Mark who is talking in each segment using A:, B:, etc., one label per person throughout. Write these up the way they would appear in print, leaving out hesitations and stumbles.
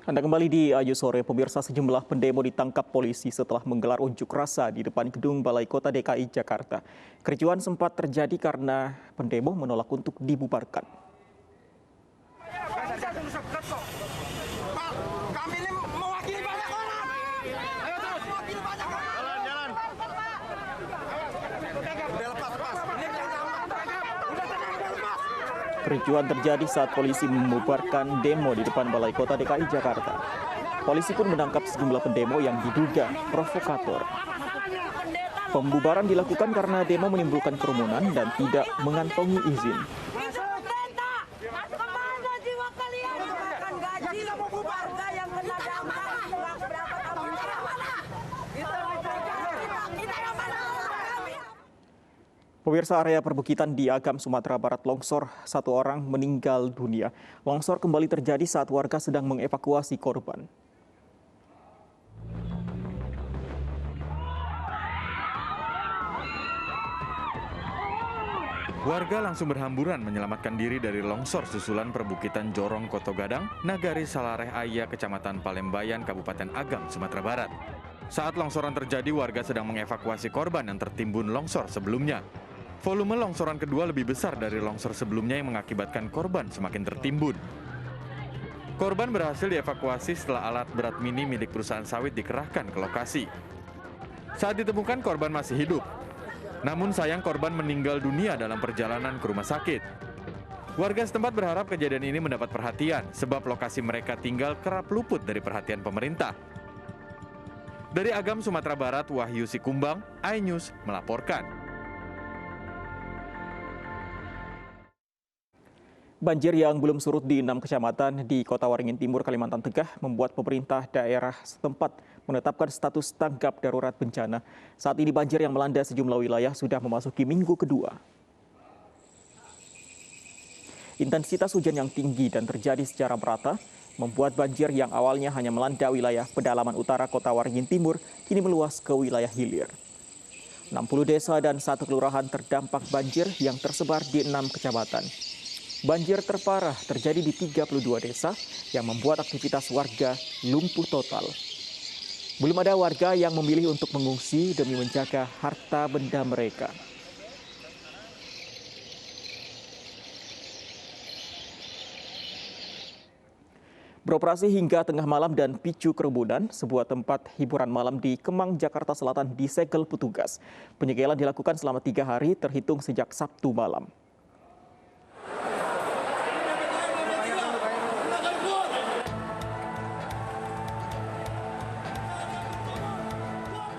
A: Anda kembali di Ayu Sore, pemirsa. Sejumlah pendemo ditangkap polisi setelah menggelar unjuk rasa di depan gedung Balai Kota DKI Jakarta. Kericuan sempat terjadi karena pendemo menolak untuk dibubarkan.
B: Kami ini mewakili banyak orang. Ayo terus, mewakili banyak orang. Jalan. Udah lepas.
A: Kericuan terjadi saat polisi membubarkan demo di depan Balai Kota DKI Jakarta. Polisi pun menangkap sejumlah pendemo yang diduga provokator. Pembubaran dilakukan karena demo menimbulkan kerumunan dan tidak mengantongi izin. Pemirsa, area perbukitan di Agam, Sumatera Barat longsor, 1 orang meninggal dunia. Longsor kembali terjadi saat warga sedang mengevakuasi korban.
C: Warga langsung berhamburan menyelamatkan diri dari longsor susulan perbukitan Jorong Koto Gadang, Nagari Salareh Aya, Kecamatan Palembayan, Kabupaten Agam, Sumatera Barat. Saat longsoran terjadi, warga sedang mengevakuasi korban yang tertimbun longsor sebelumnya. Volume longsoran kedua lebih besar dari longsor sebelumnya yang mengakibatkan korban semakin tertimbun. Korban berhasil dievakuasi setelah alat berat mini milik perusahaan sawit dikerahkan ke lokasi. Saat ditemukan, korban masih hidup. Namun sayang, korban meninggal dunia dalam perjalanan ke rumah sakit. Warga setempat berharap kejadian ini mendapat perhatian sebab lokasi mereka tinggal kerap luput dari perhatian pemerintah. Dari Agam, Sumatera Barat, Wahyu Sikumbang, iNews melaporkan.
A: Banjir yang belum surut di 6 kecamatan di Kota Waringin Timur, Kalimantan Tengah membuat pemerintah daerah setempat menetapkan status tanggap darurat bencana. Saat ini banjir yang melanda sejumlah wilayah sudah memasuki minggu kedua. Intensitas hujan yang tinggi dan terjadi secara merata membuat banjir yang awalnya hanya melanda wilayah pedalaman utara Kota Waringin Timur kini meluas ke wilayah hilir. 60 desa dan 1 kelurahan terdampak banjir yang tersebar di 6 kecamatan. Banjir terparah terjadi di 32 desa yang membuat aktivitas warga lumpuh total. Belum ada warga yang memilih untuk mengungsi demi menjaga harta benda mereka. Beroperasi hingga tengah malam dan picu kerumunan, sebuah tempat hiburan malam di Kemang, Jakarta Selatan disegel petugas. Penyegelan dilakukan selama 3 hari terhitung sejak Sabtu malam.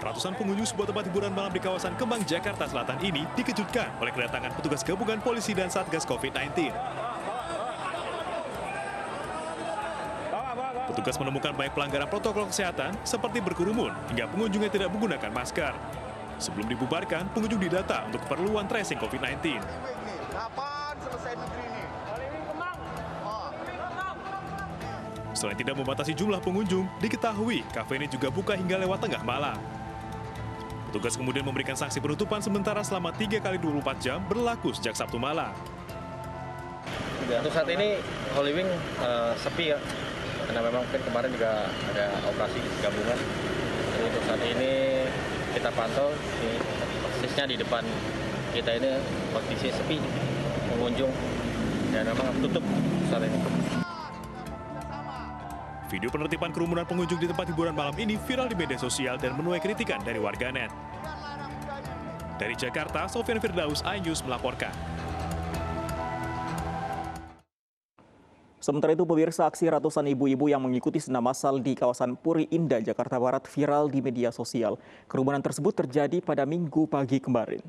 D: Ratusan pengunjung sebuah tempat hiburan malam di kawasan Kemang, Jakarta Selatan ini dikejutkan oleh kedatangan petugas gabungan polisi dan Satgas COVID-19. Petugas menemukan banyak pelanggaran protokol kesehatan seperti berkerumun hingga pengunjungnya tidak menggunakan masker. Sebelum dibubarkan, pengunjung didata untuk keperluan tracing COVID-19.
B: Kapan selesai negeri ini?
D: Selain tidak membatasi jumlah pengunjung, diketahui kafe ini juga buka hingga lewat tengah malam. Petugas kemudian memberikan sanksi penutupan sementara selama 3 kali 24 jam berlaku sejak Sabtu malam.
E: Untuk saat ini Holy Wing sepi ya, karena memang mungkin kemarin juga ada operasi gabungan. Jadi untuk saat ini kita pantau, persisnya di depan kita ini kondisi sepi pengunjung dan memang tutup saat ini.
D: Video penertiban kerumunan pengunjung di tempat hiburan malam ini viral di media sosial dan menuai kritikan dari warganet. Dari Jakarta, Sofyan Firdaus, iNews melaporkan.
A: Sementara itu, pemirsa, aksi ratusan ibu-ibu yang mengikuti senam massal di kawasan Puri Indah, Jakarta Barat viral di media sosial. Kerumunan tersebut terjadi pada Minggu pagi kemarin.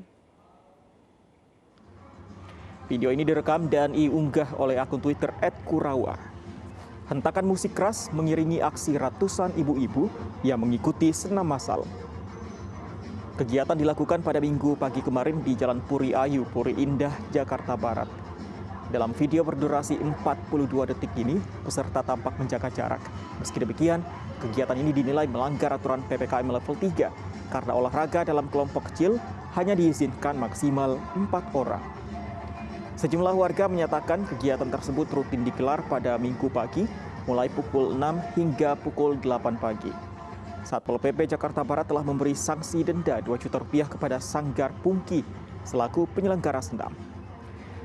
A: Video ini direkam dan diunggah oleh akun Twitter @kurawa. Hentakan musik keras mengiringi aksi ratusan ibu-ibu yang mengikuti senam massal. Kegiatan dilakukan pada Minggu pagi kemarin di Jalan Puri Ayu, Puri Indah, Jakarta Barat. Dalam video berdurasi 42 detik ini, peserta tampak menjaga jarak. Meski demikian, kegiatan ini dinilai melanggar aturan PPKM level 3 karena olahraga dalam kelompok kecil hanya diizinkan maksimal 4 orang. Sejumlah warga menyatakan kegiatan tersebut rutin digelar pada Minggu pagi mulai pukul 6 hingga pukul 8 pagi. Satpol PP Jakarta Barat telah memberi sanksi denda Rp2 juta kepada Sanggar Pungki selaku penyelenggara senam.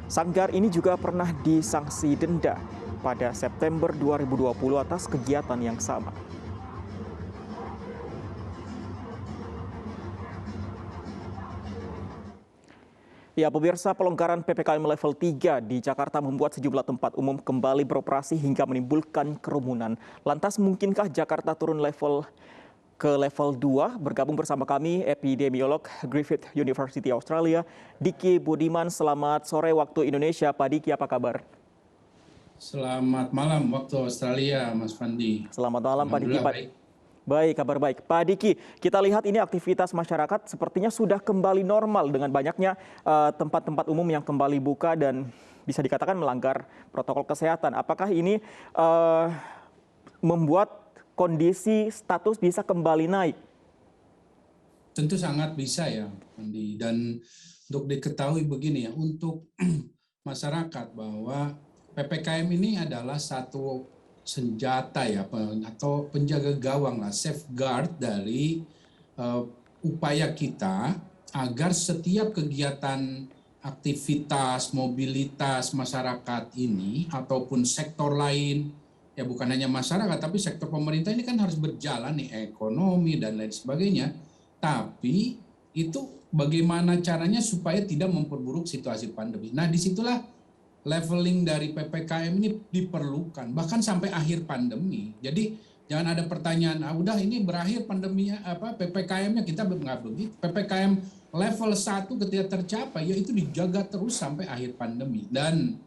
A: Sanggar ini juga pernah disanksi denda pada September 2020 atas kegiatan yang sama. Ya, pemirsa, pelonggaran PPKM level 3 di Jakarta membuat sejumlah tempat umum kembali beroperasi hingga menimbulkan kerumunan. Lantas, mungkinkah Jakarta turun ke level 2? Bergabung bersama kami epidemiolog Griffith University Australia, Diki Budiman. Selamat sore waktu Indonesia. Pak Diki, apa kabar?
F: Selamat malam waktu Australia, Mas Fandi.
A: Selamat malam, Pak Diki.
F: Baik.
A: Baik, kabar baik. Pak Diki, kita lihat ini aktivitas masyarakat sepertinya sudah kembali normal dengan banyaknya tempat-tempat umum yang kembali buka dan bisa dikatakan melanggar protokol kesehatan. Apakah ini membuat kondisi status bisa kembali naik?
F: Tentu sangat bisa ya, Fandi. Dan untuk diketahui begini ya, untuk masyarakat bahwa PPKM ini adalah satu senjata ya, atau penjaga gawang lah, safeguard dari upaya kita agar setiap kegiatan aktivitas mobilitas masyarakat ini ataupun sektor lain, ya bukan hanya masyarakat tapi sektor pemerintah ini kan harus berjalan nih, ekonomi dan lain sebagainya. Tapi itu bagaimana caranya supaya tidak memperburuk situasi pandemi. Nah, disitulah leveling dari PPKM ini diperlukan bahkan sampai akhir pandemi. Jadi jangan ada pertanyaan, udah ini berakhir pandeminya, PPKM-nya, kita nggak begitu. PPKM level 1 ketika tercapai, yaitu dijaga terus sampai akhir pandemi. Dan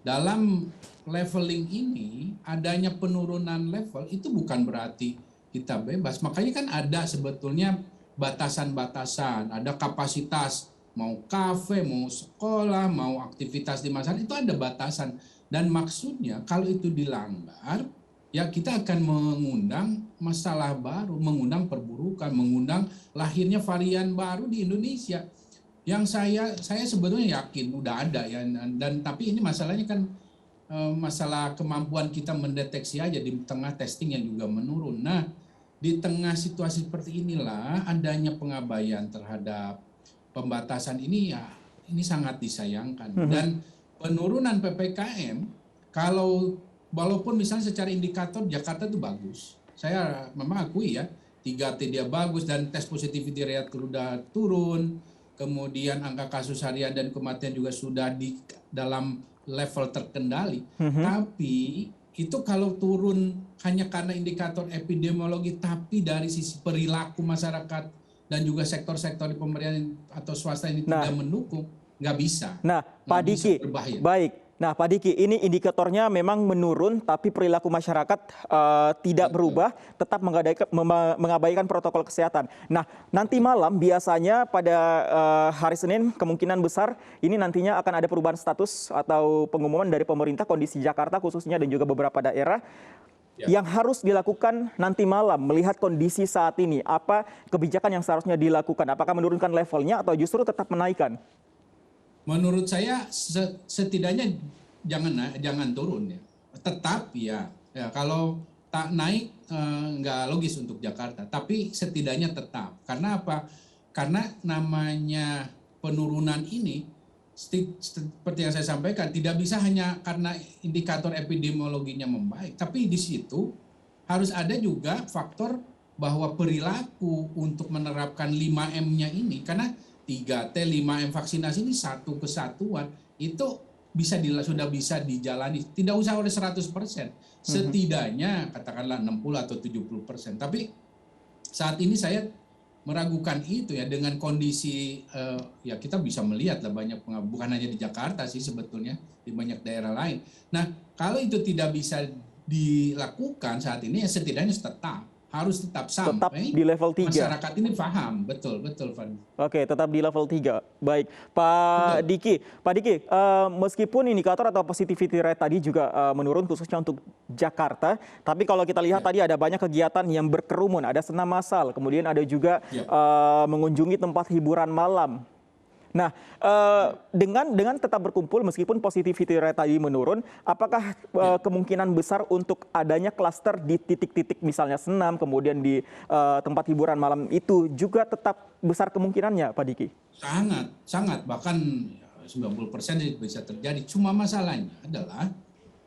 F: dalam leveling ini adanya penurunan level itu bukan berarti kita bebas. Makanya kan ada sebetulnya batasan-batasan, ada kapasitas, mau kafe, mau sekolah, mau aktivitas di masyarakat, itu ada batasan. Dan maksudnya kalau itu dilanggar, ya kita akan mengundang masalah baru, mengundang perburukan, mengundang lahirnya varian baru di Indonesia. Yang saya sebetulnya yakin udah ada ya, dan tapi ini masalahnya kan masalah kemampuan kita mendeteksi aja di tengah testing yang juga menurun. Nah, di tengah situasi seperti inilah adanya pengabaian terhadap pembatasan ini, ya ini sangat disayangkan. Dan penurunan PPKM, walaupun misalnya secara indikator Jakarta itu bagus, saya memang akui ya 3T dia bagus dan tes positivity rate sudah turun, kemudian angka kasus harian dan kematian juga sudah di dalam level terkendali. Tapi itu kalau turun hanya karena indikator epidemiologi, tapi dari sisi perilaku masyarakat dan juga sektor-sektor di pemerintahan atau swasta ini tidak mendukung, nggak bisa.
A: Nah, Pak Diki, baik. Nah, Pak Diki, ini indikatornya memang menurun, tapi perilaku masyarakat tidak berubah, tetap mengabaikan protokol kesehatan. Nah, nanti malam biasanya pada hari Senin kemungkinan besar ini nantinya akan ada perubahan status atau pengumuman dari pemerintah kondisi Jakarta khususnya dan juga beberapa daerah. Yang harus dilakukan nanti malam melihat kondisi saat ini, apa kebijakan yang seharusnya dilakukan? Apakah menurunkan levelnya atau justru tetap menaikkan?
F: Menurut saya setidaknya jangan turun ya. Tetap ya kalau tak naik nggak logis untuk Jakarta. Tapi setidaknya tetap. Karena apa? Karena namanya penurunan ini seperti yang saya sampaikan, tidak bisa hanya karena indikator epidemiologinya membaik, tapi di situ harus ada juga faktor bahwa perilaku untuk menerapkan 5M-nya ini, karena 3T, 5M vaksinasi ini satu kesatuan, itu sudah bisa dijalani, tidak usah oleh 100%, setidaknya katakanlah 60 atau 70%. Tapi saat ini saya meragukan itu ya, dengan kondisi ya kita bisa melihat lah banyak bukan hanya di Jakarta sih sebetulnya, di banyak daerah lain. Nah, kalau itu tidak bisa dilakukan saat ini ya setidaknya harus tetap sampai
A: di level 3.
F: Masyarakat ini paham, betul Fandi.
A: Oke, tetap di level 3. Baik, Pak Diki, meskipun indikator atau positivity rate tadi juga menurun khususnya untuk Jakarta, tapi kalau kita lihat tadi ada banyak kegiatan yang berkerumun, ada senam massal, kemudian ada juga mengunjungi tempat hiburan malam. Nah, dengan tetap berkumpul meskipun positivity rate tadi menurun, apakah kemungkinan besar untuk adanya klaster di titik-titik misalnya senam, kemudian di tempat hiburan malam itu juga tetap besar kemungkinannya, Pak Diki?
F: Sangat, bahkan 90% bisa terjadi. Cuma masalahnya adalah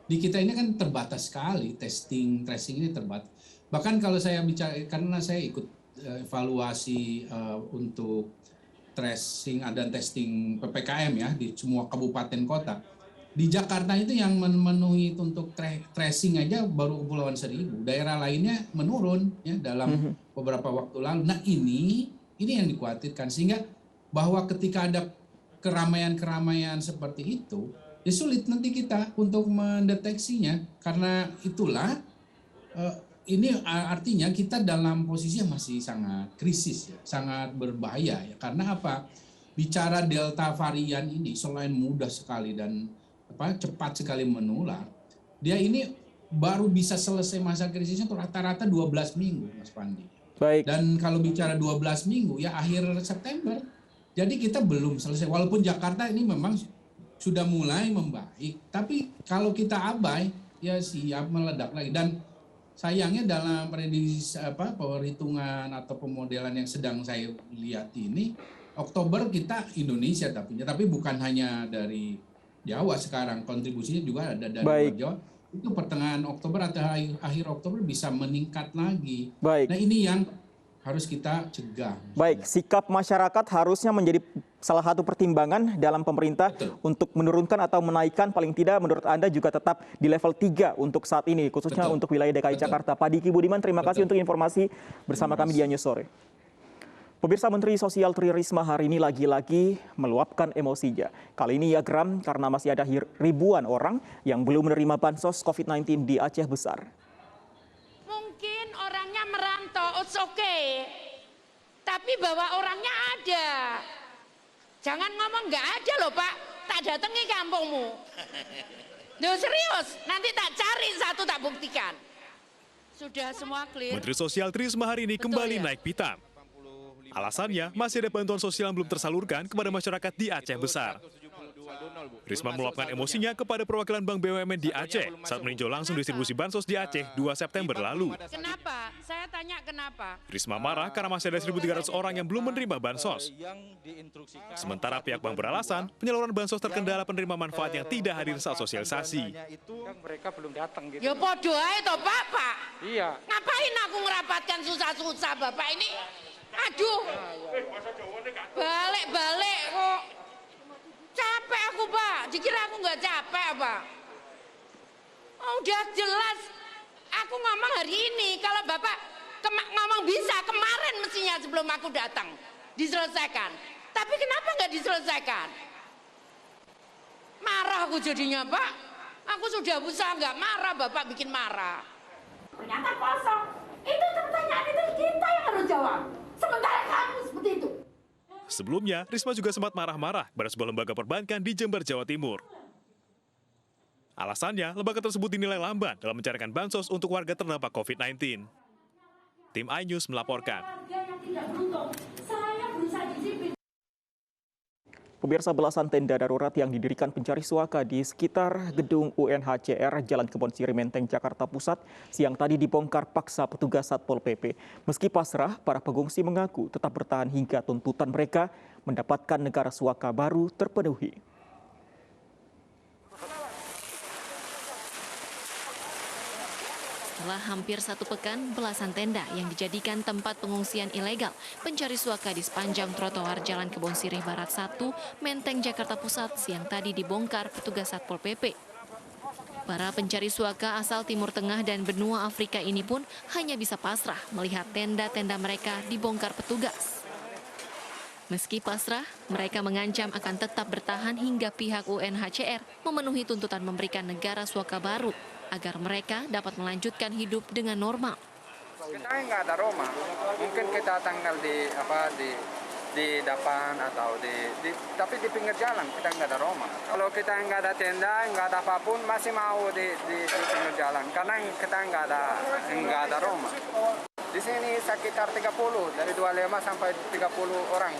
F: di kita ini kan terbatas sekali, tracing ini terbatas. Bahkan kalau saya bicara, karena saya ikut evaluasi untuk tracing dan testing PPKM ya di semua kabupaten kota. Di Jakarta itu yang memenuhi untuk tracing aja baru Kepulauan Seribu. Daerah lainnya menurun ya dalam beberapa waktu lalu. Nah ini yang dikhawatirkan, sehingga bahwa ketika ada keramaian-keramaian seperti itu, ya sulit nanti kita untuk mendeteksinya. Karena itulah ini artinya kita dalam posisi yang masih sangat krisis ya, sangat berbahaya ya. Karena apa? Bicara Delta varian ini selain mudah sekali dan cepat sekali menular, dia ini baru bisa selesai masa krisisnya tuh rata-rata 12 minggu, Mas Pandi.
A: Baik.
F: Dan kalau bicara 12 minggu ya akhir September. Jadi kita belum selesai. Walaupun Jakarta ini memang sudah mulai membaik, tapi kalau kita abai ya siap meledak lagi. Dan sayangnya dalam prediksi perhitungan atau pemodelan yang sedang saya lihat ini, Oktober kita Indonesia tapi bukan hanya dari Jawa sekarang, kontribusinya juga ada dari luar Jawa. Itu pertengahan Oktober atau akhir Oktober bisa meningkat lagi.
A: Baik.
F: Nah ini yang harus kita cegah.
A: Baik, sikap masyarakat harusnya menjadi salah satu pertimbangan dalam pemerintah. Betul. Untuk menurunkan atau menaikkan, paling tidak menurut Anda juga tetap di level 3 untuk saat ini, khususnya untuk wilayah DKI Jakarta. Pak Diki Budiman, terima kasih untuk informasi bersama kami di News Sore. Pemirsa, Menteri Sosial Tri Risma hari ini lagi-lagi meluapkan emosinya. Kali ini ia geram karena masih ada ribuan orang yang belum menerima bansos COVID-19 di Aceh Besar.
G: Mungkin orangnya merantau, it's okay. Tapi bahwa orangnya ada. Jangan ngomong nggak ada loh Pak, tak datangi kampungmu. Loh serius, nanti tak cari satu tak buktikan. Sudah semua clear.
D: Menteri Sosial Tri Risma hari ini kembali naik pitam. Alasannya, masih ada bantuan sosial yang belum tersalurkan kepada masyarakat di Aceh Besar. Risma meluapkan emosinya kepada perwakilan Bank BUMN di Aceh saat meninjau langsung distribusi bansos di Aceh 2 September lalu.
G: Kenapa? Saya tanya kenapa?
D: Risma marah karena masih ada 1.300 orang yang belum menerima bansos. Sementara pihak bank beralasan penyaluran bansos terkendala penerima manfaat yang tidak hadir saat sosialisasi.
H: Mereka belum datang gitu.
G: Ya podo ae toh Pak.
H: Iya.
G: Ngapain aku ngerapatkan susah-susah Bapak ini? Aduh. Balik-balik kok. Capek aku Pak, dikira aku nggak capek apa? Oh, udah jelas, aku ngomong hari ini, kalau Bapak ngomong bisa, kemarin mestinya sebelum aku datang, diselesaikan. Tapi kenapa nggak diselesaikan? Marah aku jadinya Pak, aku sudah berusaha nggak marah, Bapak bikin marah.
I: Ternyata kosong, itu pertanyaan itu kita yang harus jawab, sementara kamu seperti itu.
D: Sebelumnya, Risma juga sempat marah-marah pada sebuah lembaga perbankan di Jember, Jawa Timur. Alasannya, lembaga tersebut dinilai lamban dalam mencairkan bansos untuk warga terdampak COVID-19. Tim iNews melaporkan.
A: Pemirsa, belasan tenda darurat yang didirikan pencari suaka di sekitar gedung UNHCR Jalan Kebon Siri Menteng, Jakarta Pusat siang tadi dibongkar paksa petugas Satpol PP. Meski pasrah, para pengungsi mengaku tetap bertahan hingga tuntutan mereka mendapatkan negara suaka baru terpenuhi.
J: Setelah hampir 1 pekan, belasan tenda yang dijadikan tempat pengungsian ilegal pencari suaka di sepanjang trotoar Jalan Kebon Sirih Barat 1, Menteng, Jakarta Pusat siang tadi dibongkar petugas Satpol PP. Para pencari suaka asal Timur Tengah dan benua Afrika ini pun hanya bisa pasrah melihat tenda-tenda mereka dibongkar petugas. Meski pasrah, mereka mengancam akan tetap bertahan hingga pihak UNHCR memenuhi tuntutan memberikan negara suaka baru agar mereka dapat melanjutkan hidup dengan normal.
H: Kita nggak ada rumah, mungkin kita tinggal di depan atau tapi di pinggir jalan kita nggak ada rumah. Kalau kita nggak ada tenda, nggak ada apapun, masih mau di pinggir jalan karena kita nggak ada rumah. Di sini sekitar 30, dari 25 sampai 30 orang.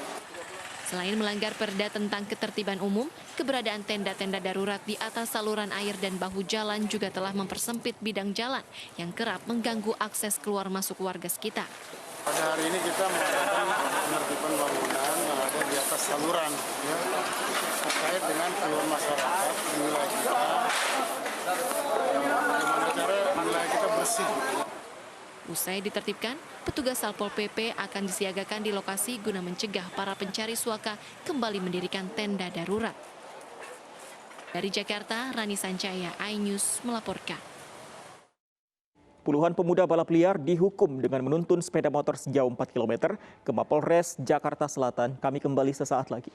J: Selain melanggar perda tentang ketertiban umum, keberadaan tenda-tenda darurat di atas saluran air dan bahu jalan juga telah mempersempit bidang jalan yang kerap mengganggu akses keluar masuk warga sekitar.
K: Pada hari ini kita melakukan penertiban bangunan yang ada di atas saluran, ya, terkait dengan keluar masyarakat di wilayah kita, bagaimana cara wilayah kita bersih.
J: Usai ditertibkan, petugas Satpol PP akan disiagakan di lokasi guna mencegah para pencari suaka kembali mendirikan tenda darurat. Dari Jakarta, Rani Sancaya, iNews melaporkan.
A: Puluhan pemuda balap liar dihukum dengan menuntun sepeda motor sejauh 4 km ke Mapolres Jakarta Selatan. Kami kembali sesaat lagi.